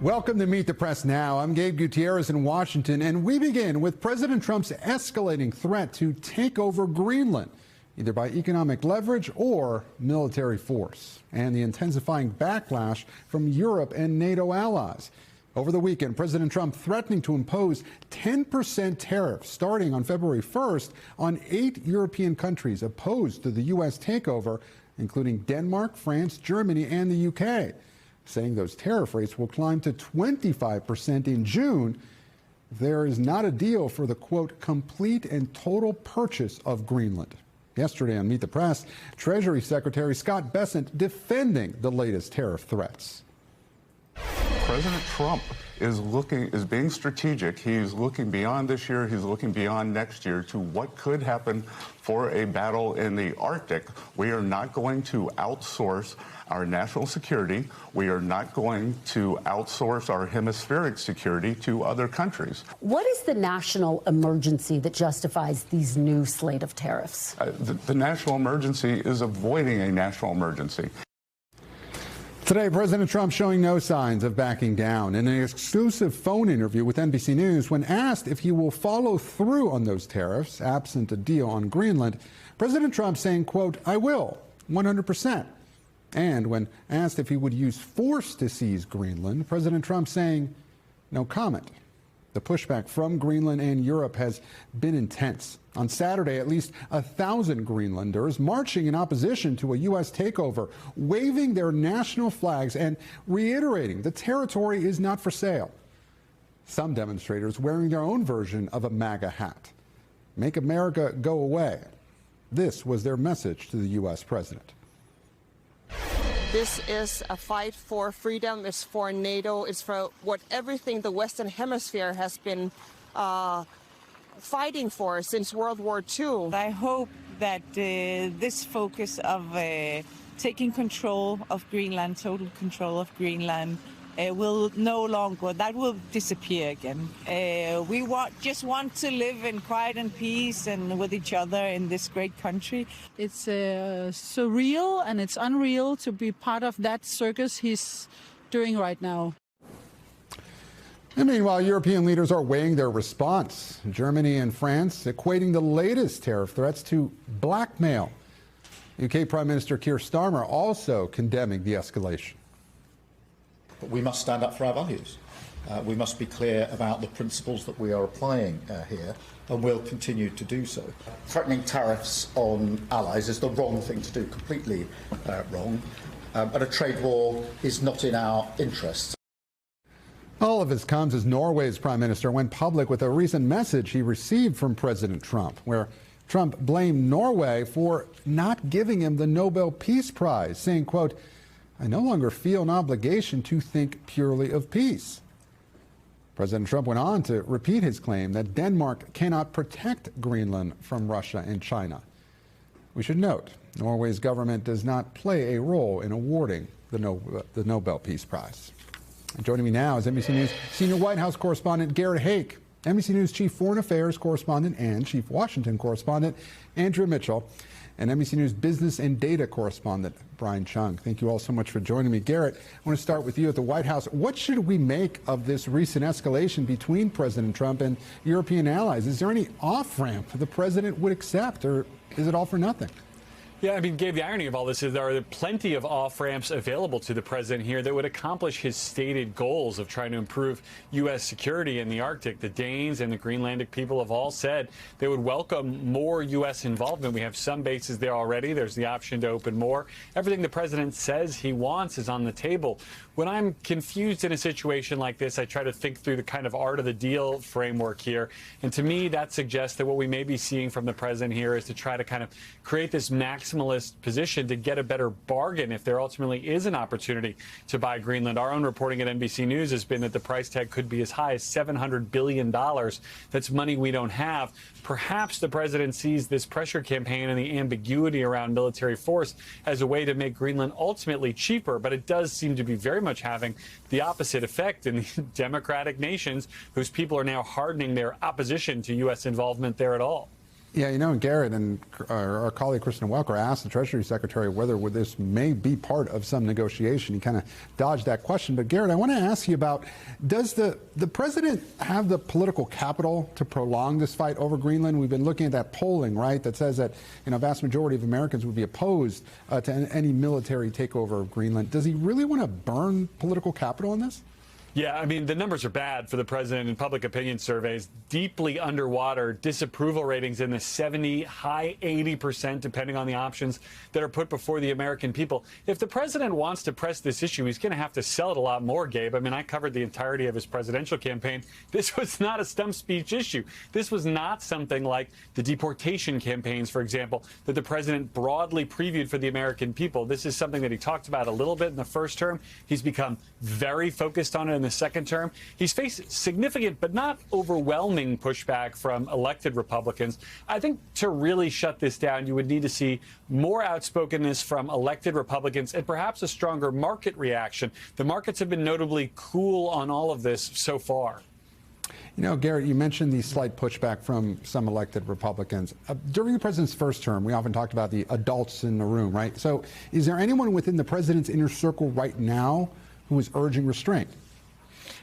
Welcome to Meet the Press Now. I'm Gabe Gutierrez in Washington, and we begin with President Trump's escalating threat to take over Greenland, either by economic leverage or military force, and the intensifying backlash from Europe and NATO allies. Over the weekend, President Trump threatening to impose 10% tariffs starting on February 1st on 8 European countries opposed to the U.S. takeover, including Denmark, France, Germany, and the U.K., saying those tariff rates will climb to 25% in June. There is not a deal for the, quote, complete and total purchase of Greenland. Yesterday on Meet the Press, Treasury Secretary Scott Bessent defending the latest tariff threats. President Trump is being strategic. He's looking beyond this year. He's looking beyond next year to what could happen for a battle in the Arctic. We are not going to outsource our national security. We are not going to outsource our hemispheric security to other countries. What is the national emergency that justifies these new slate of tariffs? The national emergency is avoiding a national emergency. Today, President Trump showing no signs of backing down. In an exclusive phone interview with NBC News, when asked if he will follow through on those tariffs, absent a deal on Greenland, President Trump saying, quote, "I will, 100%. And when asked if he would use force to seize Greenland, President Trump saying, no comment. The pushback from Greenland and Europe has been intense. On Saturday, at least 1,000 Greenlanders marching in opposition to a U.S. takeover, waving their national flags and reiterating the territory is not for sale. Some demonstrators wearing their own version of a MAGA hat. Make America go away. This was their message to the U.S. president. This is a fight for freedom. It's for NATO. It's for what everything the Western Hemisphere has been fighting for since World War II. I hope that this focus of taking control of Greenland, total control of Greenland, will no longer, that will disappear again. We just want to live in quiet and peace and with each other in this great country. It's surreal and it's unreal to be part of that circus he's doing right now. And meanwhile, European leaders are weighing their response. Germany and France equating the latest tariff threats to blackmail. UK Prime Minister Keir Starmer also condemning the escalation. But we must stand up for our values. We must be clear about the principles that we are applying here, and will continue to do so. Threatening tariffs on allies is the wrong thing to do, completely wrong. But a trade war is not in our interests. All of this comes as Norway's prime minister went public with a recent message he received from President Trump, where Trump blamed Norway for not giving him the Nobel Peace Prize, saying, quote, "I no longer feel an obligation to think purely of peace." President Trump went on to repeat his claim that Denmark cannot protect Greenland from Russia and China. We should note, Norway's government does not play a role in awarding the Nobel Peace Prize. And joining me now is NBC News senior White House correspondent Garrett Haake, NBC News chief foreign affairs correspondent and chief Washington correspondent Andrea Mitchell, and NBC News business and data correspondent Brian Chung. Thank you all so much for joining me. Garrett, I want to start with you at the White House. What should we make of this recent escalation between President Trump and European allies? Is there any off-ramp the president would accept, or is it all for nothing? Yeah, I mean, Gabe, the irony of all this is there are plenty of off-ramps available to the president here that would accomplish his stated goals of trying to improve U.S. security in the Arctic. The Danes and the Greenlandic people have all said they would welcome more U.S. involvement. We have some bases there already. There's the option to open more. Everything the president says he wants is on the table. When I'm confused in a situation like this, I try to think through the kind of art of the deal framework here. And to me, that suggests that what we may be seeing from the president here is to try to kind of create this maximalist position to get a better bargain if there ultimately is an opportunity to buy Greenland. Our own reporting at NBC News has been that the price tag could be as high as $700 billion. That's money we don't have. Perhaps the president sees this pressure campaign and the ambiguity around military force as a way to make Greenland ultimately cheaper, but it does seem to be very much having the opposite effect in the democratic nations whose people are now hardening their opposition to U.S. involvement there at all. Yeah, you know, Garrett and our colleague Kristen Welker asked the Treasury Secretary whether this may be part of some negotiation. He kind of dodged that question. But Garrett, I want to ask you about, does the president have the political capital to prolong this fight over Greenland? We've been looking at that polling, right, that says that, you know, a vast majority of Americans would be opposed to any military takeover of Greenland. Does he really want to burn political capital in this? Yeah, I mean, the numbers are bad for the president in public opinion surveys. Deeply underwater, disapproval ratings in the 70, high 80%, depending on the options that are put before the American people. If the president wants to press this issue, he's going to have to sell it a lot more, Gabe. I mean, I covered the entirety of his presidential campaign. This was not a stump speech issue. This was not something like the deportation campaigns, for example, that the president broadly previewed for the American people. This is something that he talked about a little bit in the first term. He's become very focused on it in the second term. He's faced significant but not overwhelming pushback from elected Republicans. I think to really shut this down, you would need to see more outspokenness from elected Republicans and perhaps a stronger market reaction. The markets have been notably cool on all of this so far. You know, Garrett, you mentioned the slight pushback from some elected Republicans. During the president's first term, we often talked about the adults in the room, right? So is there anyone within the president's inner circle right now who is urging restraint?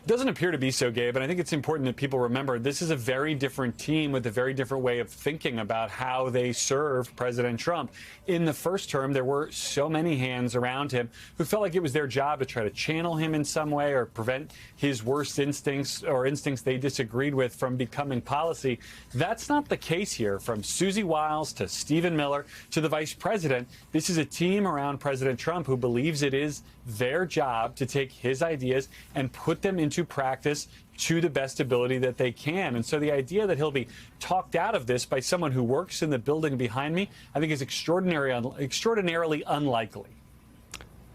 It doesn't appear to be so, Gabe, and I think it's important that people remember this is a very different team with a very different way of thinking about how they serve President Trump. In the first term, there were so many hands around him who felt like it was their job to try to channel him in some way or prevent his worst instincts or instincts they disagreed with from becoming policy. That's not the case here. From Susie Wiles to Stephen Miller to the vice president, this is a team around President Trump who believes it is their job to take his ideas and put them into practice to the best ability that they can. And so the idea that he'll be talked out of this by someone who works in the building behind me, I think is extraordinarily unlikely.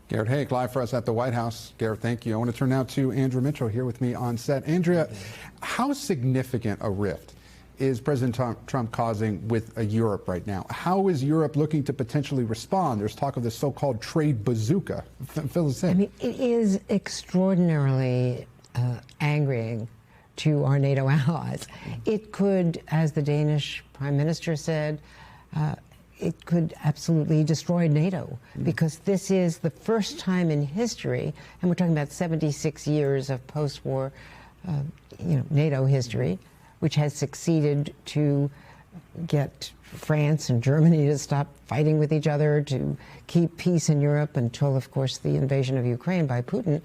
Garrett Haake, live for us at the White House. Garrett, thank you. I want to turn now to Andrea Mitchell here with me on set. Andrea, how significant a rift is President Trump causing with Europe right now? How is Europe looking to potentially respond? There's talk of this so-called trade bazooka. Fill us in. I mean, it is extraordinarily angering to our NATO allies. It could, as the Danish Prime Minister said, it could absolutely destroy NATO, because this is the first time in history, and we're talking about 76 years of post-war NATO history, which has succeeded to get France and Germany to stop fighting with each other, to keep peace in Europe until, of course, the invasion of Ukraine by Putin.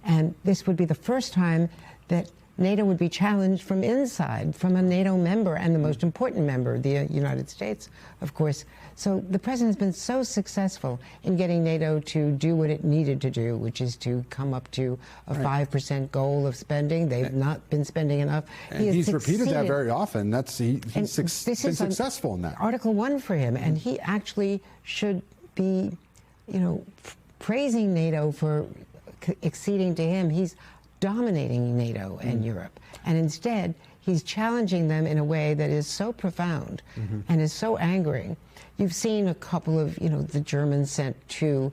And this would be the first time that NATO would be challenged from inside, from a NATO member, and the most important member, the United States, of course. So the president's been so successful in getting NATO to do what it needed to do, which is to come up to a 5% goal of spending. They've not been spending enough. And he's repeated that very often. He's been successful in that. Article 1 for him, and he actually should be, praising NATO for acceding to him. He's dominating NATO and Europe, and instead he's challenging them in a way that is so profound and is so angering. You've seen a couple of, the Germans sent 2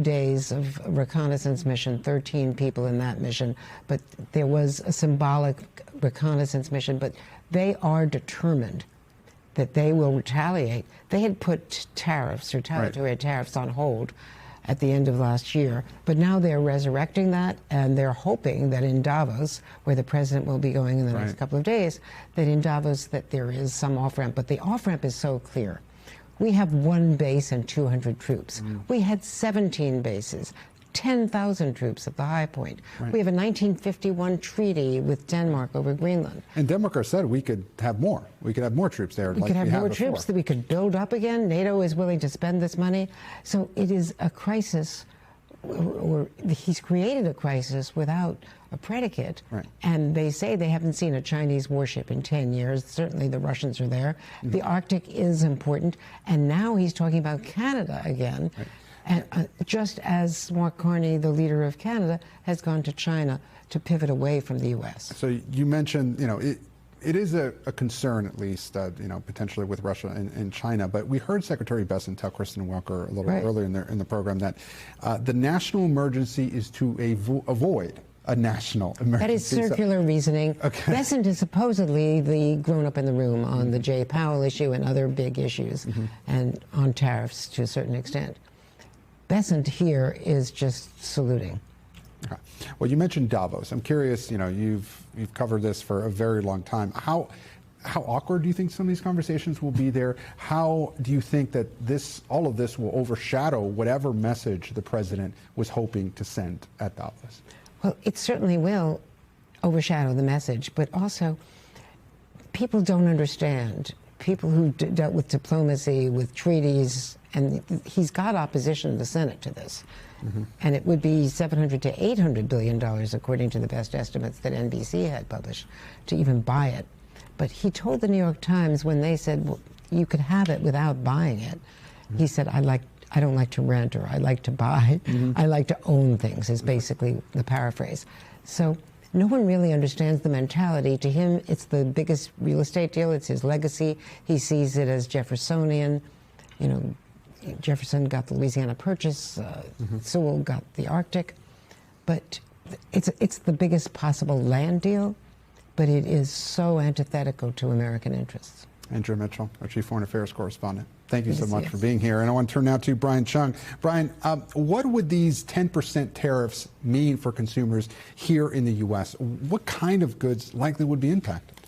days of reconnaissance mission, 13 people in that mission, but there was a symbolic reconnaissance mission, but they are determined that they will retaliate. They had put tariffs, retaliatory tariffs, on hold at the end of last year, but now they're resurrecting that, and they're hoping that in Davos, where the president will be going in the next couple of days, that in Davos that there is some off-ramp. But the off-ramp is so clear. We have 1 base and 200 troops. We had 17 bases, 10,000 troops at the high point. We have a 1951 treaty with Denmark over Greenland. And Denmark said we could have more. We could have more troops there. We could have more troops that we could build up again. NATO is willing to spend this money. So it is a crisis, or he's created a crisis without a predicate. And they say they haven't seen a Chinese warship in 10 years. Certainly the Russians are there. The Arctic is important. And now he's talking about Canada again. And just as Mark Carney, the leader of Canada, has gone to China to pivot away from the U.S. So you mentioned, it is a concern, at least, potentially with Russia and China. But we heard Secretary Bessent tell Kristen Welker a little earlier in the program that the national emergency is to avoid a national emergency. That is circular reasoning. Okay. Bessent is supposedly the grown-up in the room on the Jay Powell issue and other big issues, and on tariffs to a certain extent. Bessent here is just saluting. Okay. Well, you mentioned Davos. I'm curious, you've covered this for a very long time. How awkward do you think some of these conversations will be there? How do you think that all of this will overshadow whatever message the president was hoping to send at Davos? Well, it certainly will overshadow the message, but also people don't understand. People who dealt with diplomacy, with treaties, and he's got opposition in the Senate to this. And it would be $700 to $800 billion, according to the best estimates that NBC had published, to even buy it. But he told the New York Times when they said, well, you could have it without buying it, he said, I don't like to rent, or I like to buy. I like to own things, is basically the paraphrase. So no one really understands the mentality. To him, it's the biggest real estate deal. It's his legacy. He sees it as Jeffersonian. Jefferson got the Louisiana Purchase. Sewell got the Arctic. But it's the biggest possible land deal, but it is so antithetical to American interests. Andrea Mitchell, our Chief Foreign Affairs Correspondent. Thank you so much for being here. And I want to turn now to Brian Chung. Brian, what would these 10% tariffs mean for consumers here in the U.S.? What kind of goods likely would be impacted?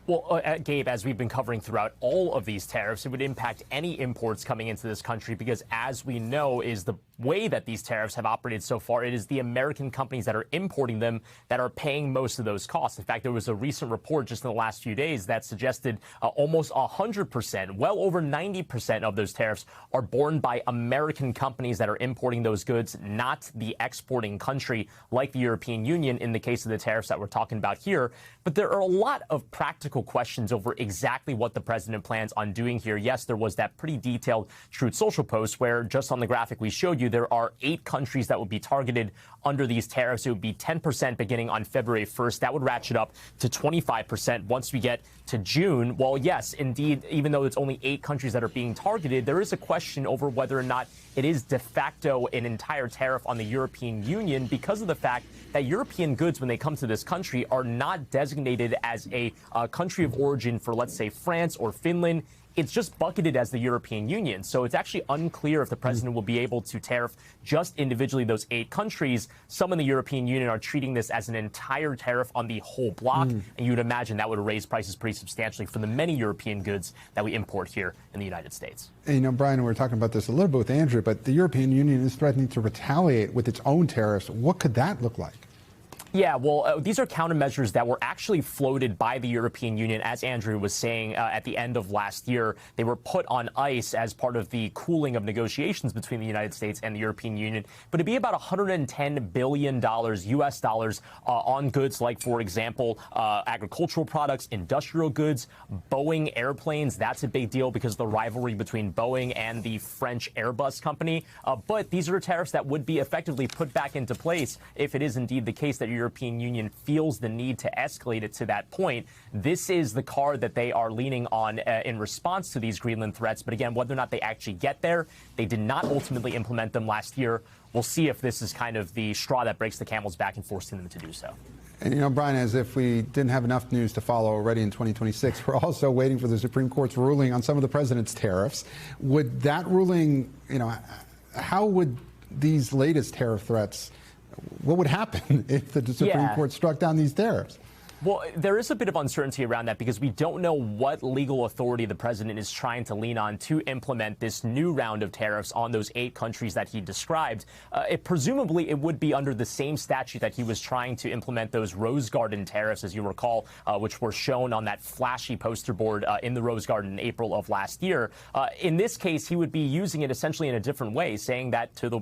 Well, Gabe, as we've been covering throughout all of these tariffs, it would impact any imports coming into this country because, as we know, is the way that these tariffs have operated so far, it is the American companies that are importing them that are paying most of those costs. In fact, there was a recent report just in the last few days that suggested almost 100%, well over 90% of those tariffs are borne by American companies that are importing those goods, not the exporting country like the European Union in the case of the tariffs that we're talking about here. But there are a lot of practical questions over exactly what the president plans on doing here. Yes, there was that pretty detailed Truth Social post where just on the graphic we showed you, there are 8 countries that would be targeted under these tariffs. It would be 10% beginning on February 1st. That would ratchet up to 25% once we get to June. Well, yes, indeed, even though it's only 8 countries that are being targeted, there is a question over whether or not it is de facto an entire tariff on the European Union because of the fact that European goods, when they come to this country, are not designated as a country of origin for, let's say, France or Finland. It's just bucketed as the European Union. So it's actually unclear if the president will be able to tariff just individually those 8 countries. Some in the European Union are treating this as an entire tariff on the whole block. And you'd imagine that would raise prices pretty substantially for the many European goods that we import here in the United States. And, Brian, we were talking about this a little bit with Andrew, but the European Union is threatening to retaliate with its own tariffs. What could that look like? Yeah, well, these are countermeasures that were actually floated by the European Union, as Andrew was saying, at the end of last year. They were put on ice as part of the cooling of negotiations between the United States and the European Union. But it'd be about $110 billion US dollars on goods like, for example, agricultural products, industrial goods, Boeing airplanes. That's a big deal because of the rivalry between Boeing and the French Airbus company. But these are tariffs that would be effectively put back into place if it is indeed the case that the European Union feels the need to escalate it to that point. This is the card that they are leaning on in response to these Greenland threats. But again, whether or not they actually get there, they did not ultimately implement them last year. We'll see if this is kind of the straw that breaks the camel's back and forcing them to do so. And, Brian, as if we didn't have enough news to follow already in 2026, we're also waiting for the Supreme Court's ruling on some of the president's tariffs. Would that ruling, how would these latest tariff threats, what would happen if the Supreme Court struck down these tariffs? Well, there is a bit of uncertainty around that because we don't know what legal authority the president is trying to lean on to implement this new round of tariffs on those 8 countries that he described. Presumably, it would be under the same statute that he was trying to implement those Rose Garden tariffs, as you recall, which were shown on that flashy poster board in the Rose Garden in April of last year. In this case, he would be using it essentially in a different way, saying that to the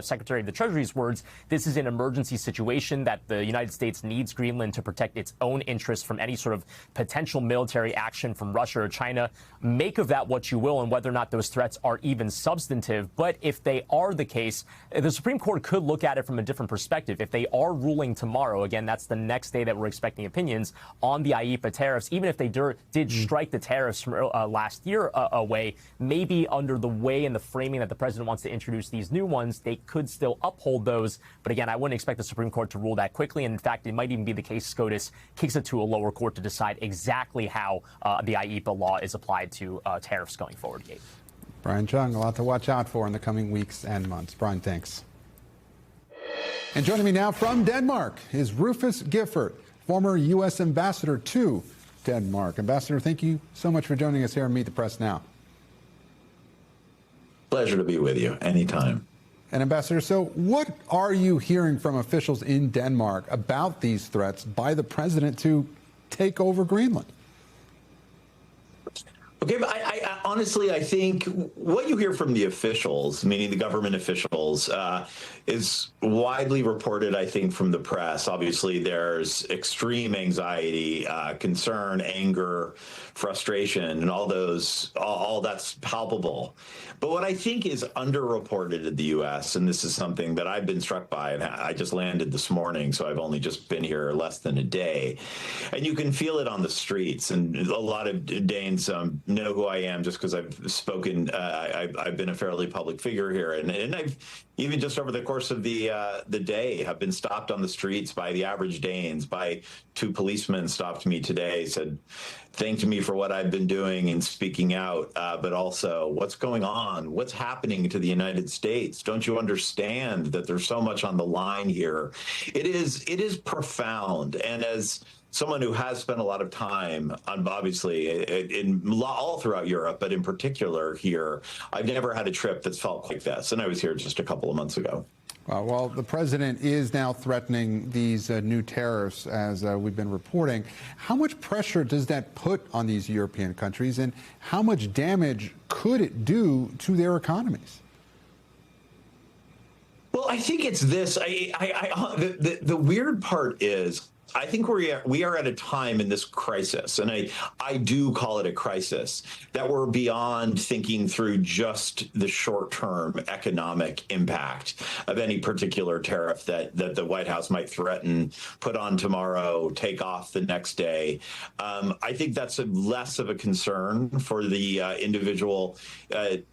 Secretary of the Treasury's words, this is an emergency situation that the United States needs Greenland to protect its own interests from any sort of potential military action from Russia or China. Make of that what you will and whether or not those threats are even substantive. But if they are the case, the Supreme Court could look at it from a different perspective. If they are ruling tomorrow, again, that's the next day that we're expecting opinions on the IEEPA tariffs, even if they did strike the tariffs from last year away, maybe under the way and the framing that the president wants to introduce these new ones, they could still uphold those. But again, I wouldn't expect the Supreme Court to rule that quickly. And in fact, it might even be the case SCOTUS kicks it to a lower court to decide exactly how the IEEPA law is applied to tariffs going forward, Gabe. Brian Chung, a lot to watch out for in the coming weeks and months. Brian, thanks. And joining me now from Denmark is Rufus Gifford, former U.S. ambassador to Denmark. Ambassador, thank you so much for joining us here on Meet the Press Now. Pleasure to be with you anytime. And Ambassador, so what are you hearing from officials in Denmark about these threats by the president to take over Greenland? Okay, but honestly, I think what you hear from the officials, meaning the government officials, is widely reported, I think, from the press. Obviously, there's extreme anxiety, concern, anger, frustration, and all that's palpable. But what I think is underreported in the U.S., and this is something that I've been struck by, and I just landed this morning, so I've only just been here less than a day, and you can feel it on the streets. And a lot of Danes know who I am just because I've spoken. I've been a fairly public figure here, and I've even just over the course of the day have been stopped on the streets by the average Danes. By two policemen stopped me today, said thanked me for what I've been doing and speaking out, but also what's going on, what's happening to the United States. Don't you understand that there's so much on the line here? It is profound, and as someone who has spent a lot of time on, obviously, all throughout Europe, but in particular here, I've never had a trip that's felt like this. And I was here just a couple of months ago. Well, the president is now threatening these new tariffs, as we've been reporting. How much pressure does that put on these European countries, and how much damage could it do to their economies? Well, I think it's this. The weird part is, I think we are at a time in this crisis, and I do call it a crisis, that we're beyond thinking through just the short-term economic impact of any particular tariff that the White House might threaten, put on tomorrow, take off the next day. I think that's less of a concern for the individual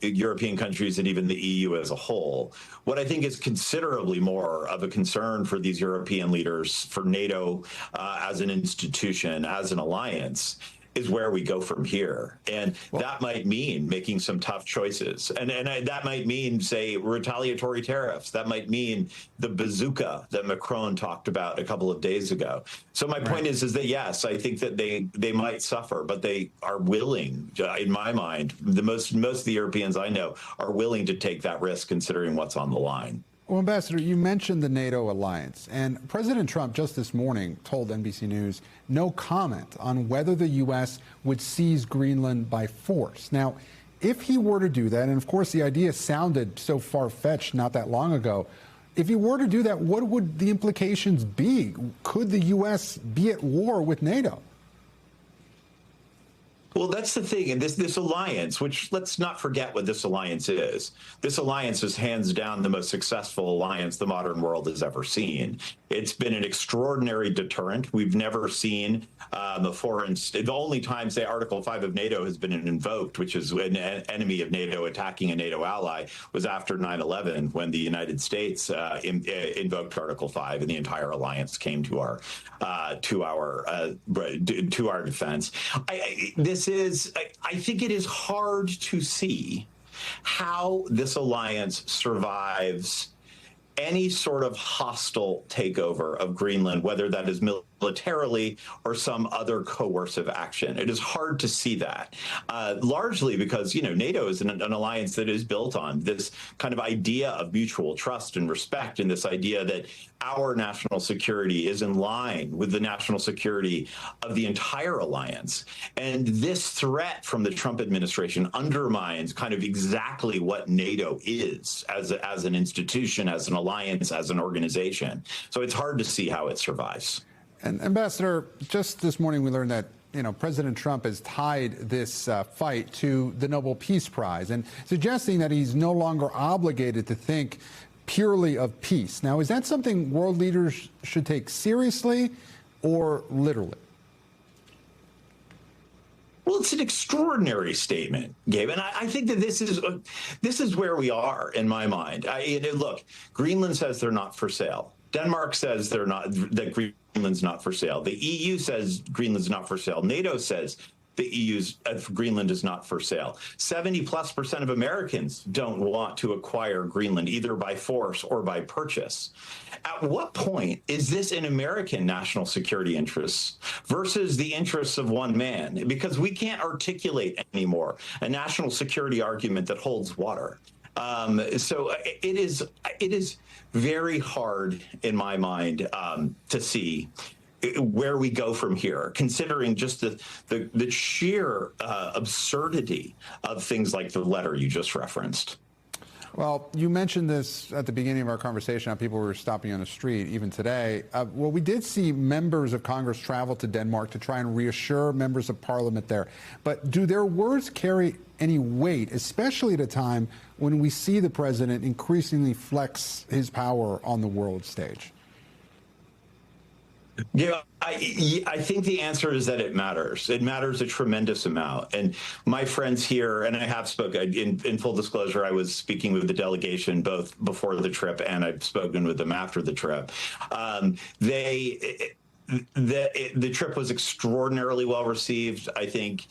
European countries and even the EU as a whole. What I think is considerably more of a concern for these European leaders, for NATO as an institution, as an alliance, is where we go from here. And that might mean making some tough choices. And that might mean, say, retaliatory tariffs. That might mean the bazooka that Macron talked about a couple of days ago. So my point is that, yes, I think that they might suffer, but they are willing, in my mind, most of the Europeans I know are willing to take that risk considering what's on the line. Well, Ambassador, you mentioned the NATO alliance, and President Trump just this morning told NBC News no comment on whether the U.S. would seize Greenland by force. Now, if he were to do that, and of course the idea sounded so far-fetched not that long ago, if he were to do that, what would the implications be? Could the U.S. be at war with NATO? Well, that's the thing. And this alliance, which let's not forget what this alliance is. This alliance is hands down the most successful alliance the modern world has ever seen. It's been an extraordinary deterrent. We've never seen the only time, say, Article 5 of NATO has been invoked, which is an enemy of NATO attacking a NATO ally, was after 9/11, when the United States invoked Article 5 and the entire alliance came to our defense. I think it is hard to see how this alliance survives any sort of hostile takeover of Greenland, whether that is militarily or some other coercive action. It is hard to see that, largely because, NATO is an alliance that is built on this kind of idea of mutual trust and respect, and this idea that our national security is in line with the national security of the entire alliance. And this threat from the Trump administration undermines kind of exactly what NATO is as an institution, as an alliance, as an organization. So it's hard to see how it survives. And Ambassador, just this morning we learned that President Trump has tied this fight to the Nobel Peace Prize and suggesting that he's no longer obligated to think purely of peace. Now, is that something world leaders should take seriously or literally? Well, it's an extraordinary statement, Gabe, and I think that this is where we are in my mind. Look, Greenland says they're not for sale. Denmark says that Greenland's not for sale. The EU says Greenland's not for sale. NATO says the Greenland is not for sale. 70+% of Americans don't want to acquire Greenland either by force or by purchase. At what point is this in American national security interests versus the interests of one man? Because we can't articulate anymore a national security argument that holds water. So it is very hard in my mind to see where we go from here, considering just the sheer absurdity of things like the letter you just referenced. Well, you mentioned this at the beginning of our conversation, how people were stopping on the street, even today. Well, we did see members of Congress travel to Denmark to try and reassure members of Parliament there. But do their words carry any weight, especially at a time when we see the president increasingly flex his power on the world stage? Yeah, I think the answer is that it matters. It matters a tremendous amount. And my friends here, and I have spoken, in full disclosure, I was speaking with the delegation both before the trip and I've spoken with them after the trip. The trip was extraordinarily well received, I think,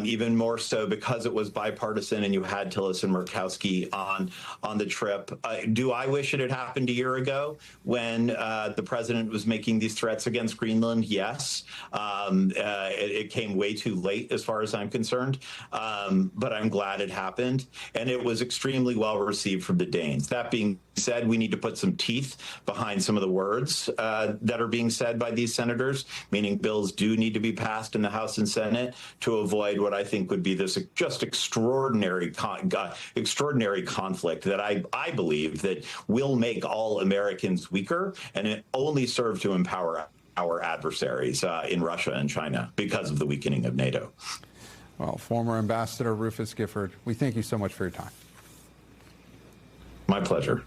even more so because it was bipartisan and you had Tillis and Murkowski on the trip. Do I wish it had happened a year ago when the president was making these threats against Greenland? Yes. It came way too late as far as I'm concerned, but I'm glad it happened. And it was extremely well received from the Danes. That being said, we need to put some teeth behind some of the words that are being said by these senators, meaning bills do need to be passed in the House and Senate to avoid what I think would be this just extraordinary conflict that I believe that will make all Americans weaker, and it only serve to empower our adversaries in Russia and China because of the weakening of NATO. Well, former Ambassador Rufus Gifford, we thank you so much for your time. My pleasure.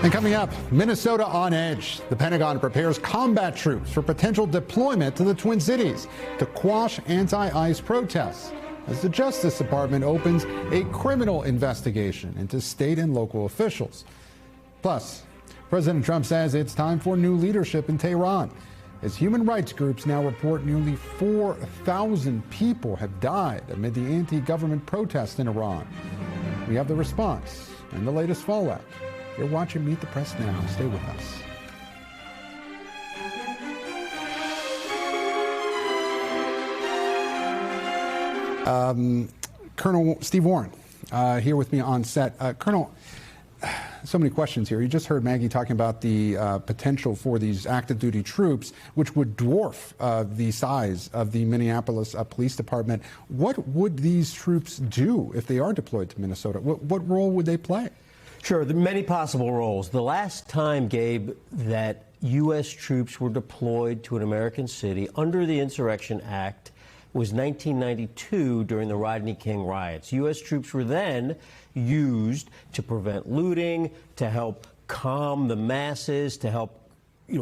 And coming up, Minnesota on edge. The Pentagon prepares combat troops for potential deployment to the Twin Cities to quash anti-ICE protests as the Justice Department opens a criminal investigation into state and local officials. Plus, President Trump says it's time for new leadership in Tehran, as human rights groups now report nearly 4,000 people have died amid the anti-government protests in Iran. We have the response and the latest fallout. You're watching Meet the Press Now. Stay with us. Colonel Steve Warren here with me on set. Colonel, so many questions here. You just heard Maggie talking about the potential for these active duty troops, which would dwarf the size of the Minneapolis Police Department. What would these troops do if they are deployed to Minnesota? What role would they play? Sure, there are many possible roles. The last time, Gabe, that U.S. troops were deployed to an American city under the Insurrection Act was 1992 during the Rodney King riots. U.S. troops were then used to prevent looting, to help calm the masses, to help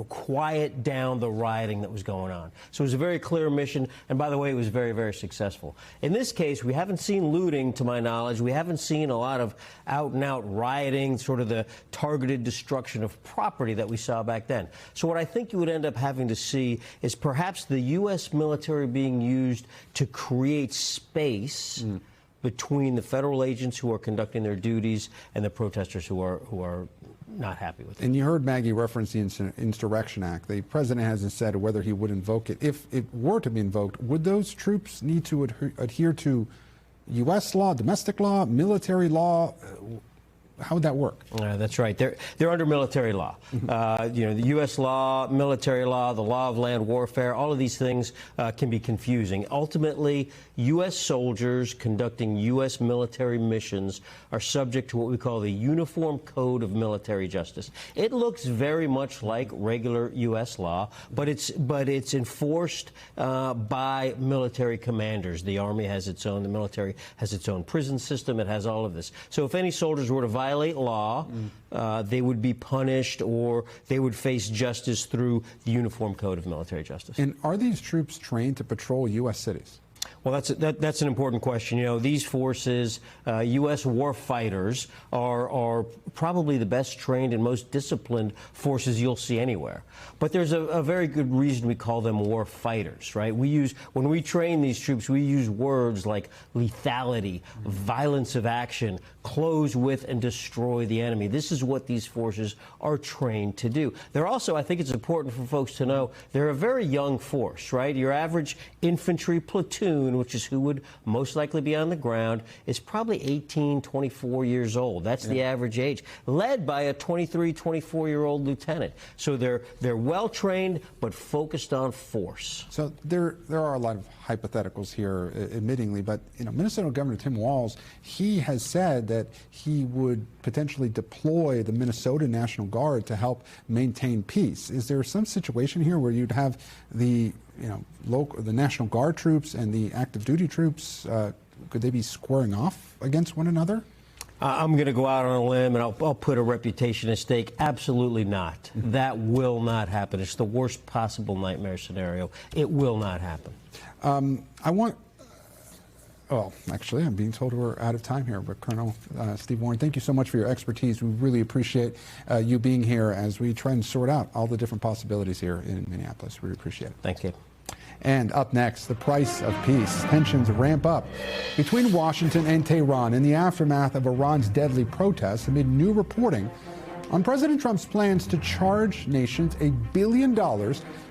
quiet down the rioting that was going on. So it was a very clear mission, and by the way, it was very, very successful. In this case, we haven't seen looting, to my knowledge. We haven't seen a lot of out-and-out rioting, sort of the targeted destruction of property that we saw back then. So what I think you would end up having to see is perhaps the U.S. military being used to create space between the federal agents who are conducting their duties and the protesters who are not happy with it. And you heard Maggie reference the Insurrection Act. The president hasn't said whether he would invoke it. If it were to be invoked, would those troops need to adhere to U.S. law, domestic law, military law? How would that work? That's right. They're under military law. The U.S. law, military law, the law of land warfare, all of these things can be confusing. Ultimately, U.S. soldiers conducting U.S. military missions are subject to what we call the Uniform Code of Military Justice. It looks very much like regular U.S. law, but it's enforced by military commanders. The Army has its own, the military has its own prison system. It has all of this. So if any soldiers were to violate law, they would be punished or they would face justice through the Uniform Code of Military Justice. And are these troops trained to patrol U.S. cities? Well, that's an important question. You know, these forces, U.S. war fighters, are probably the best trained and most disciplined forces you'll see anywhere. But there's a very good reason we call them war fighters, right? When we train these troops, we use words like lethality, violence of action, close with and destroy the enemy. This is what these forces are trained to do. They're also, I think it's important for folks to know, they're a very young force, right? Your average infantry platoon, which is who would most likely be on the ground, is probably 18, 24 years old. That's the average age, led by a 23, 24-year-old lieutenant. So they're well trained, but focused on force. So there are a lot of hypotheticals here, admittingly, but Minnesota Governor Tim Walz, he has said that he would potentially deploy the Minnesota National Guard to help maintain peace. Is there some situation here where you'd have the the National Guard troops and the active duty troops? Could they be squaring off against one another? I'm going to go out on a limb and I'll put a reputation at stake. Absolutely not. That will not happen. It's the worst possible nightmare scenario. It will not happen. Well, actually, I'm being told we're out of time here, but Colonel Steve Warren, thank you so much for your expertise. We really appreciate you being here as we try and sort out all the different possibilities here in Minneapolis. We appreciate it. Thanks, Gabe. And up next, the price of peace. Tensions ramp up between Washington and Tehran in the aftermath of Iran's deadly protests amid new reporting on President Trump's plans to charge nations $1 billion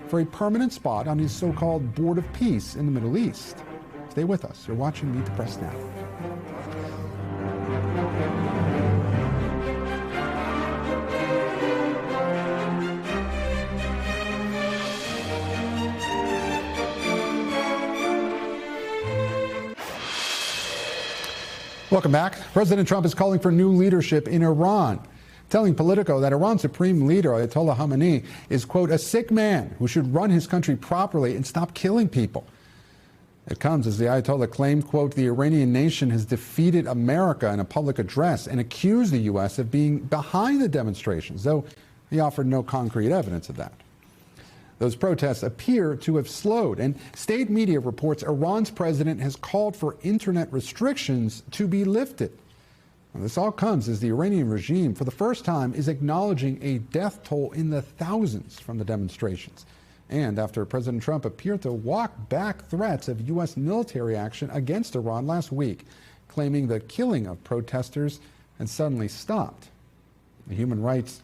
for a permanent spot on his so-called Board of Peace in the Middle East. Stay with us. You're watching Meet the Press Now. Welcome back. President Trump is calling for new leadership in Iran, telling Politico that Iran's supreme leader, Ayatollah Khamenei, is, quote, a sick man who should run his country properly and stop killing people. It comes as the Ayatollah claimed, quote, the Iranian nation has defeated America in a public address and accused the U.S. of being behind the demonstrations, though he offered no concrete evidence of that. Those protests appear to have slowed, and state media reports Iran's president has called for internet restrictions to be lifted. Now, this all comes as the Iranian regime, for the first time, is acknowledging a death toll in the thousands from the demonstrations. And after President Trump appeared to walk back threats of U.S. military action against Iran last week, claiming the killing of protesters had suddenly stopped. The human rights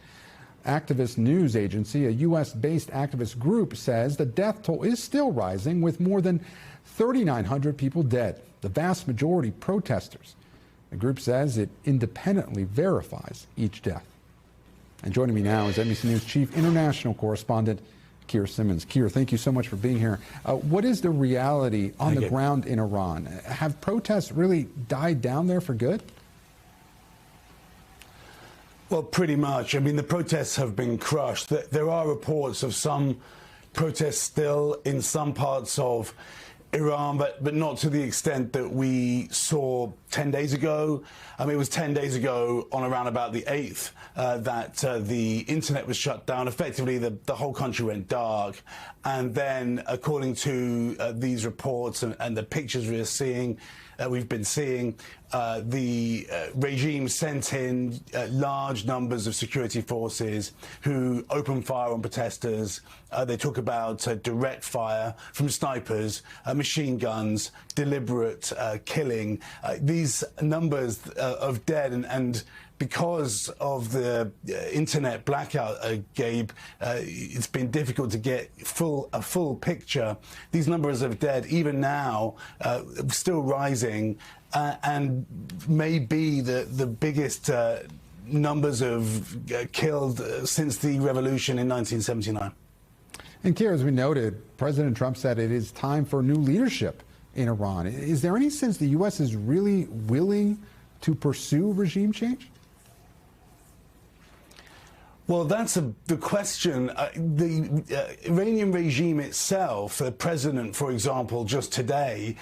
activist news agency, a U.S.-based activist group, says the death toll is still rising, with more than 3,900 people dead, the vast majority protesters. The group says it independently verifies each death. And joining me now is NBC News Chief International Correspondent Keir Simmons. Keir, thank you so much for being here. What is the reality on the ground in Iran? Have protests really died down there for good? Well, pretty much. I mean, the protests have been crushed. There are reports of some protests still in some parts of Iran, but not to the extent that we saw 10 days ago. I mean, it was 10 days ago on around about the 8th that the internet was shut down. Effectively, the whole country went dark. And then, according to these reports and the pictures we've been seeing, the regime sent in large numbers of security forces who opened fire on protesters. They talk about direct fire from snipers, machine guns, deliberate killing. These numbers of dead and because of the internet blackout, Gabe, it's been difficult to get a full picture. These numbers of dead, even now, still rising, and may be the biggest numbers of killed since the revolution in 1979. And Keir, as we noted, President Trump said it is time for new leadership in Iran. Is there any sense the U.S. is really willing to pursue regime change? Well, that's the question. The Iranian regime itself, the president, for example, just today,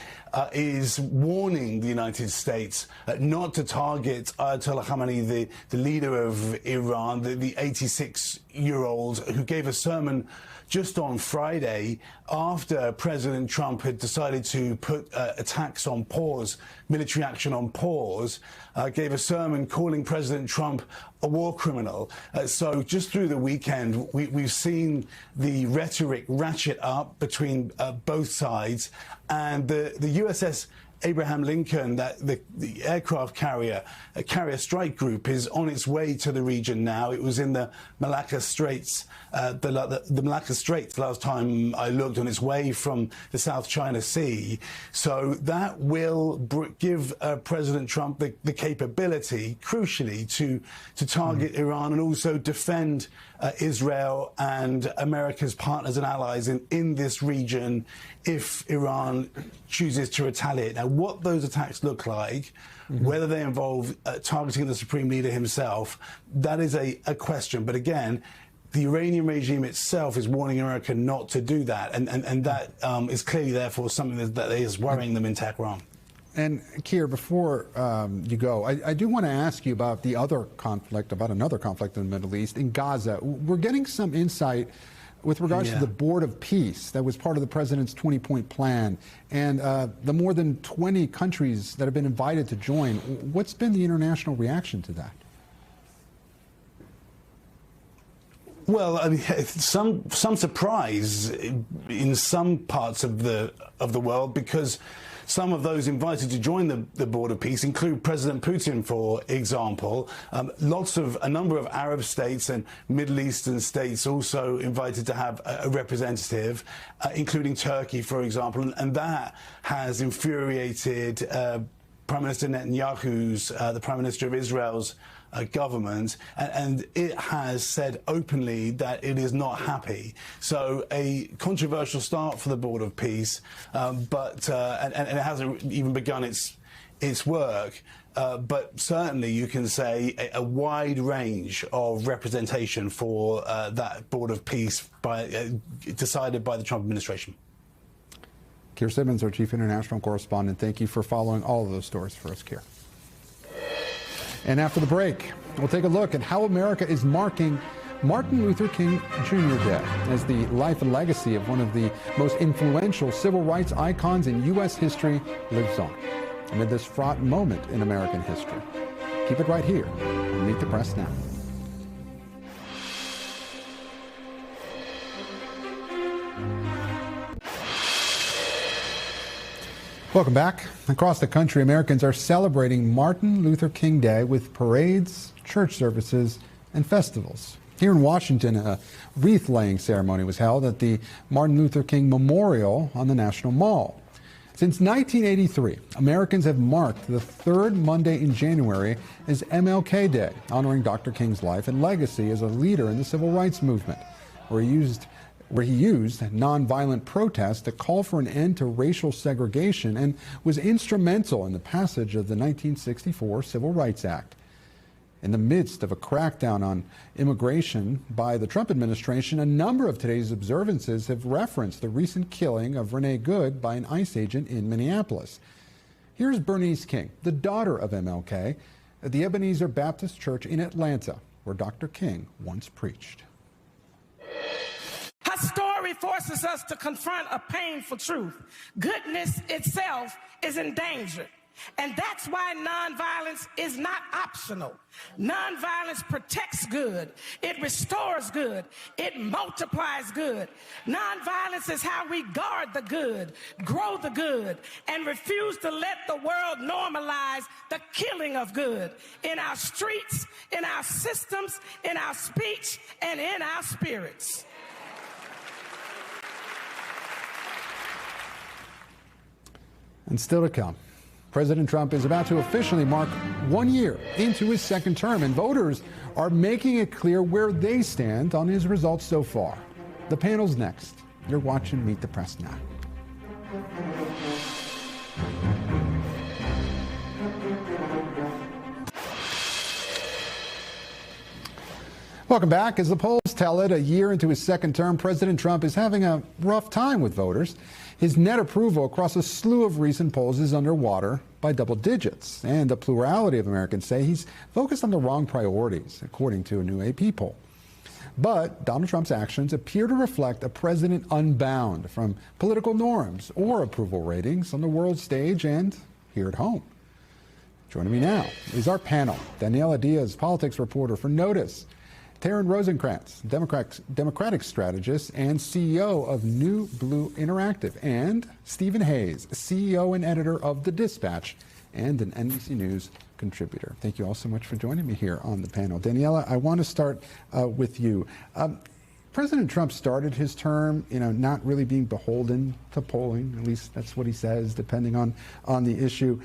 is warning the United States not to target Ayatollah Khamenei, the leader of Iran, the 86-year-old who gave a sermon just on Friday after President Trump had decided to put attacks on pause, military action on pause, gave a sermon calling President Trump a war criminal. So just through the weekend, we've seen the rhetoric ratchet up between both sides, and the USS Abraham Lincoln, the aircraft carrier strike group, is on its way to the region now. It was in the Malacca Straits, the Malacca Straits last time I looked, on its way from the South China Sea. So that will give President Trump the capability, crucially, to target Iran and also defend Israel and America's partners and allies in this region if Iran chooses to retaliate. Now, what those attacks look like, whether they involve targeting the Supreme Leader himself, that is a question. But again, the Iranian regime itself is warning America not to do that. And that is clearly, therefore, something that is worrying them in Tehran. And Keir, before you go, I do want to ask you about the other conflict, about another conflict in the Middle East, in Gaza. We're getting some insight with regards to the Board of Peace that was part of the president's 20-point plan, and the more than 20 countries that have been invited to join. What's been the international reaction to that? Well, I mean, some surprise in some parts of the world, because some of those invited to join the Board of Peace include President Putin, for example. A number of Arab states and Middle Eastern states also invited to have a representative, including Turkey, for example, and that has infuriated Prime Minister Netanyahu's, the Prime Minister of Israel's government, and it has said openly that it is not happy. So a controversial start for the Board of Peace, but it hasn't even begun its work. But certainly you can say a wide range of representation for that Board of Peace decided by the Trump administration. Keir Simmons, our chief international correspondent, thank you for following all of those stories for us, Keir. And after the break, we'll take a look at how America is marking Martin Luther King Jr. Day as the life and legacy of one of the most influential civil rights icons in U.S. history lives on amid this fraught moment in American history. Keep it right here on Meet the Press Now. Welcome back. Across the country, Americans are celebrating Martin Luther King Day with parades, church services, and festivals. Here in Washington, a wreath-laying ceremony was held at the Martin Luther King Memorial on the National Mall. Since 1983, Americans have marked the third Monday in January as MLK Day, honoring Dr. King's life and legacy as a leader in the civil rights movement, where he used nonviolent protest to call for an end to racial segregation and was instrumental in the passage of the 1964 Civil Rights Act. In the midst of a crackdown on immigration by the Trump administration, a number of today's observances have referenced the recent killing of Renee Good by an ICE agent in Minneapolis. Here's Bernice King, the daughter of MLK, at the Ebenezer Baptist Church in Atlanta, where Dr. King once preached. Her story forces us to confront a painful truth. Goodness itself is endangered. And that's why nonviolence is not optional. Nonviolence protects good. It restores good. It multiplies good. Nonviolence is how we guard the good, grow the good, and refuse to let the world normalize the killing of good in our streets, in our systems, in our speech, and in our spirits. And still to come, President Trump is about to officially mark 1 year into his second term, and voters are making it clear where they stand on his results so far. The panel's next. You're watching Meet the Press Now. Welcome back. As the polls tell it, a year into his second term, President Trump is having a rough time with voters. His net approval across a slew of recent polls is underwater by double digits. And a plurality of Americans say he's focused on the wrong priorities, according to a new AP poll. But Donald Trump's actions appear to reflect a president unbound from political norms or approval ratings on the world stage and here at home. Joining me now is our panel. Daniela Diaz, politics reporter for Notice. Taryn Rosenkrantz, Democratic strategist and CEO of New Blue Interactive. And Stephen Hayes, CEO and editor of The Dispatch and an NBC News contributor. Thank you all so much for joining me here on the panel. Daniela, I want to start with you. President Trump started his term, not really being beholden to polling. At least that's what he says, depending on the issue.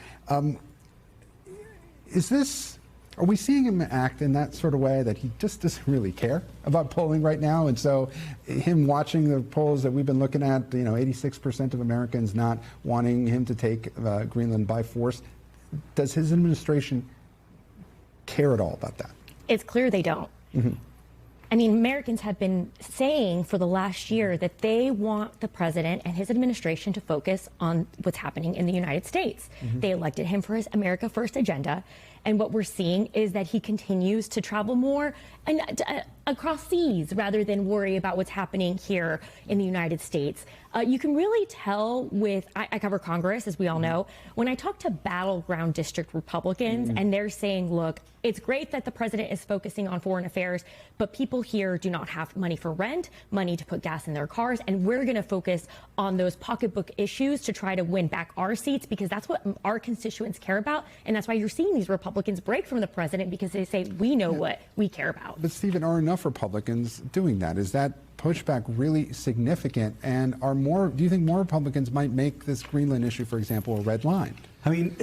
Are we seeing him act in that sort of way that he just doesn't really care about polling right now? And so him watching the polls that we've been looking at, 86% of Americans not wanting him to take Greenland by force. Does his administration care at all about that? It's clear they don't. Mm-hmm. I mean, Americans have been saying for the last year that they want the president and his administration to focus on what's happening in the United States. Mm-hmm. They elected him for his America First agenda. And what we're seeing is that he continues to travel more and across seas rather than worry about what's happening here in the United States. You can really tell with, I cover Congress, as we all know, when I talk to battleground district Republicans and they're saying, look, it's great that the president is focusing on foreign affairs, but people here do not have money for rent, money to put gas in their cars, and we're going to focus on those pocketbook issues to try to win back our seats because that's what our constituents care about. And that's why you're seeing these Republicans break from the president because they say, we know what we care about. But Stephen, are enough Republicans doing that? Is that pushback really significant? And do you think more Republicans might make this Greenland issue, for example, a red line? I mean,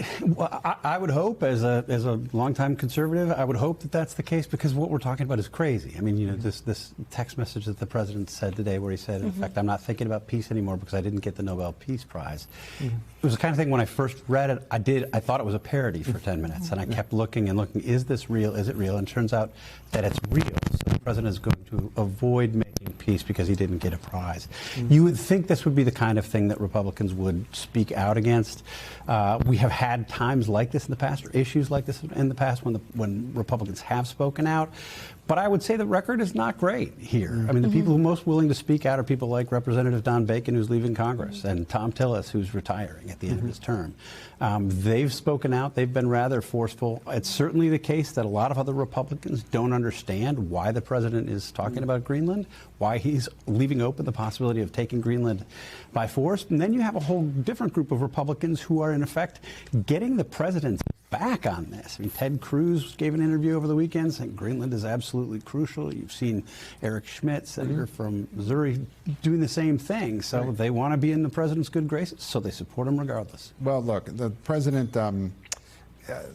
I would hope, as a longtime conservative, I would hope that that's the case because what we're talking about is crazy. I mean, this text message that the president said today, where he said, in fact, I'm not thinking about peace anymore because I didn't get the Nobel Peace Prize. It was the kind of thing when I first read it, I thought it was a parody for 10 minutes, and I kept looking and looking. Is this real? Is it real? And it turns out that it's real. So the president is going to avoid making peace because he didn't get a prize. You would think this would be the kind of thing that Republicans would speak out against. We have had times like this in the past, or issues like this in the past, when Republicans have spoken out. But I would say the record is not great here. I mean, the people who are most willing to speak out are people like Representative Don Bacon, who's leaving Congress, and Tom Tillis, who's retiring at the end of his term. They've spoken out. They've been rather forceful. It's certainly the case that a lot of other Republicans don't understand why the president is talking about Greenland, why he's leaving open the possibility of taking Greenland by force. And then you have a whole different group of Republicans who are, in effect, getting the president's back on this. I mean, Ted Cruz gave an interview over the weekend saying Greenland is absolutely crucial. You've seen Eric Schmidt, senator from Missouri, doing the same thing. So they want to be in the president's good graces, so they support him regardless. Well, look, the president, a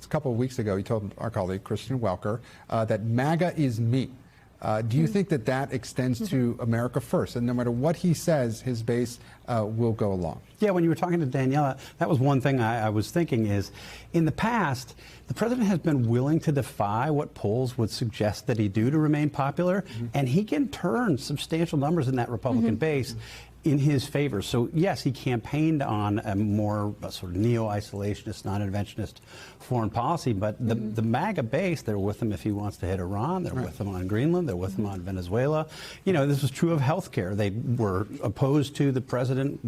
couple of weeks ago, he told our colleague, Christian Welker, that MAGA is me. Do you think that extends to America First? And no matter what he says, his base will go along? Yeah, when you were talking to Daniela, that was one thing I was thinking is, in the past, the president has been willing to defy what polls would suggest that he do to remain popular, and he can turn substantial numbers in that Republican base in his favor. So, yes, he campaigned on a more sort of neo-isolationist, non-interventionist foreign policy, but the MAGA base, they're with him if he wants to hit Iran, they're with him on Greenland, they're with him on Venezuela. You know, this was true of health care. They were opposed to the president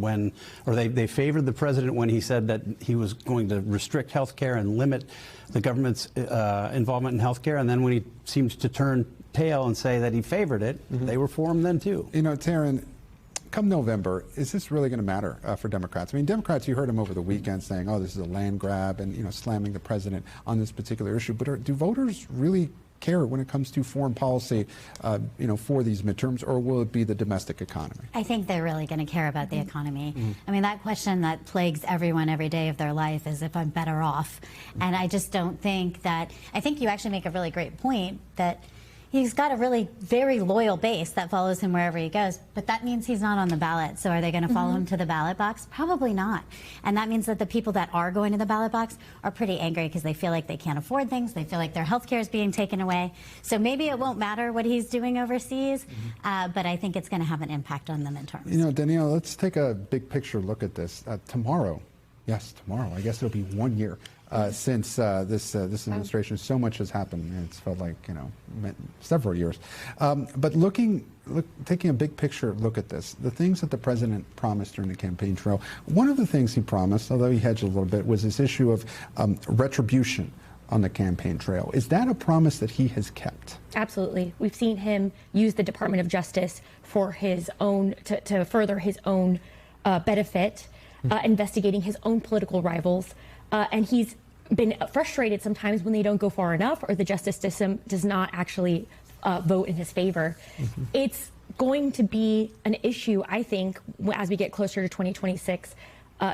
they favored the president when he said that he was going to restrict health care and limit the government's involvement in health care, and then when he seems to turn tail and say that he favored it, they were for him then too. You know, Taryn, come November, is this really going to matter for Democrats? I mean, Democrats, you heard them over the weekend saying, oh, this is a land grab and, slamming the president on this particular issue. But do voters really care when it comes to foreign policy, for these midterms, or will it be the domestic economy? I think they're really going to care about the economy. I mean, that question that plagues everyone every day of their life is if I'm better off. And I just don't think that, I think you actually make a really great point that, He's got a really very loyal base that follows him wherever he goes, but that means he's not on the ballot. So are they going to follow him to the ballot box? Probably not. And that means that the people that are going to the ballot box are pretty angry because they feel like they can't afford things. They feel like their health care is being taken away. So maybe it won't matter what he's doing overseas, but I think it's going to have an impact on the midterms. You know, Danielle, let's take a big picture look at this. Tomorrow, I guess it'll be 1 year since this administration. So much has happened. It's felt like, you know, several years. But taking a big picture look at this, the things that the president promised during the campaign trail, one of the things he promised, although he hedged a little bit, was this issue of retribution on the campaign trail. Is that a promise that he has kept? Absolutely. We've seen him use the Department of Justice for his own, to further his own benefit, investigating his own political rivals. And he's been frustrated sometimes when they don't go far enough or the justice system does not actually vote in his favor. It's going to be an issue, I think, as we get closer to 2026.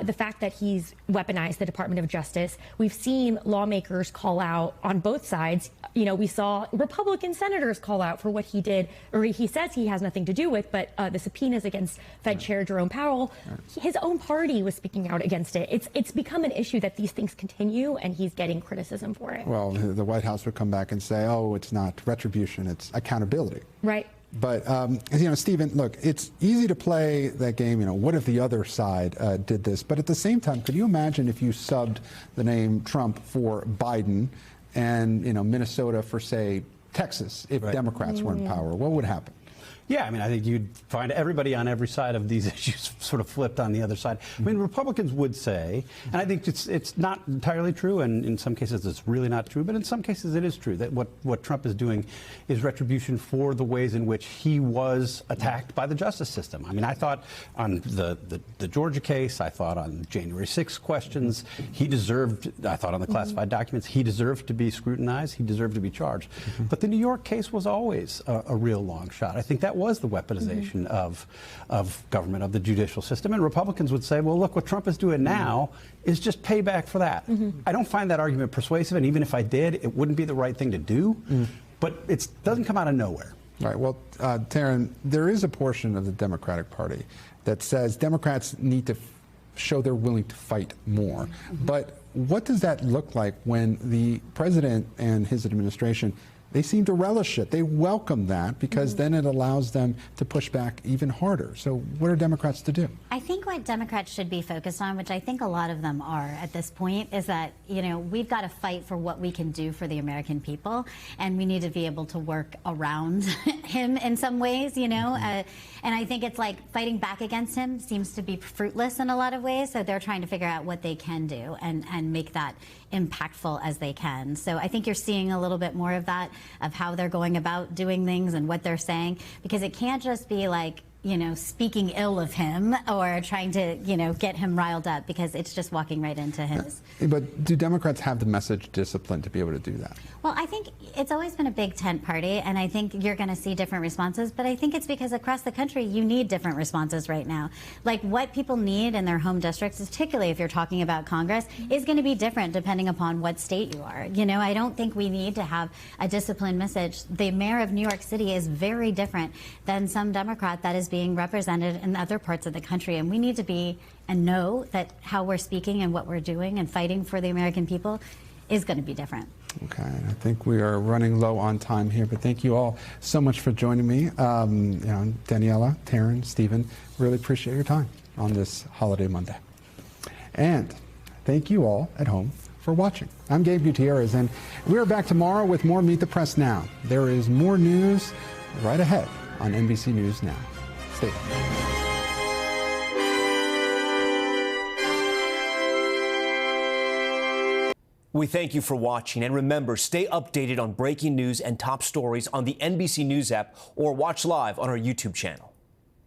The fact that he's weaponized the Department of Justice. We've seen lawmakers call out on both sides. You know, we saw Republican senators call out for what he did, or he says he has nothing to do with, but the subpoenas against Fed Chair Jerome Powell, his own party was speaking out against it. It's become an issue that these things continue, and he's getting criticism for it. Well, the White House would come back and say, oh, it's not retribution, it's accountability. Right. But, you know, Stephen, look, it's easy to play that game, you know, what if the other side did this? But at the same time, could you imagine if you subbed the name Trump for Biden and, you know, Minnesota for, say, Texas, if Democrats were in power? What would happen? Yeah, I mean, I think you'd find everybody on every side of these issues sort of flipped on the other side. I mean, Republicans would say, and I think it's not entirely true, and in some cases it's really not true, but in some cases it is true that what Trump is doing is retribution for the ways in which he was attacked by the justice system. I mean, I thought on the Georgia case, I thought on January 6th questions, he deserved, I thought on the classified documents, he deserved to be scrutinized, he deserved to be charged. But the New York case was always a real long shot. I think that was the weaponization of government, of the judicial system. And Republicans would say, well, look, what Trump is doing now is just payback for that. I don't find that argument persuasive, and even if I did, it wouldn't be the right thing to do. But it doesn't come out of nowhere. Right. Well, Taryn, there is a portion of the Democratic Party that says Democrats need to show they're willing to fight more. But what does that look like when the president and his administration, they seem to relish it? They welcome that because then it allows them to push back even harder. So what are Democrats to do? I think what Democrats should be focused on, which I think a lot of them are at this point, is that, you know, we've got to fight for what we can do for the American people, and we need to be able to work around him in some ways, you know. And I think it's like fighting back against him seems to be fruitless in a lot of ways, so they're trying to figure out what they can do and make that impactful as they can. So I think you're seeing a little bit more of that, of how they're going about doing things and what they're saying, because it can't just be like, you know, speaking ill of him or trying to, you know, get him riled up, because it's just walking right into his. But do Democrats have the message discipline to be able to do that? Well, I think it's always been a big tent party, and I think you're going to see different responses, but I think it's because across the country you need different responses right now. Like what people need in their home districts, particularly if you're talking about Congress, is going to be different depending upon what state you are. You know, I don't think we need to have a disciplined message. The mayor of New York City is very different than some Democrat that is being represented in other parts of the country, and we need to be and know that how we're speaking and what we're doing and fighting for the American people is going to be different. Okay, I think we are running low on time here, but thank you all so much for joining me. You know, Daniela, Taryn, Stephen, really appreciate your time on this holiday Monday. And thank you all at home for watching. I'm Gabe Gutierrez, and we're back tomorrow with more Meet the Press Now. There is more news right ahead on NBC News Now. Stay tuned. We thank you for watching, and remember, stay updated on breaking news and top stories on the NBC News app or watch live on our YouTube channel.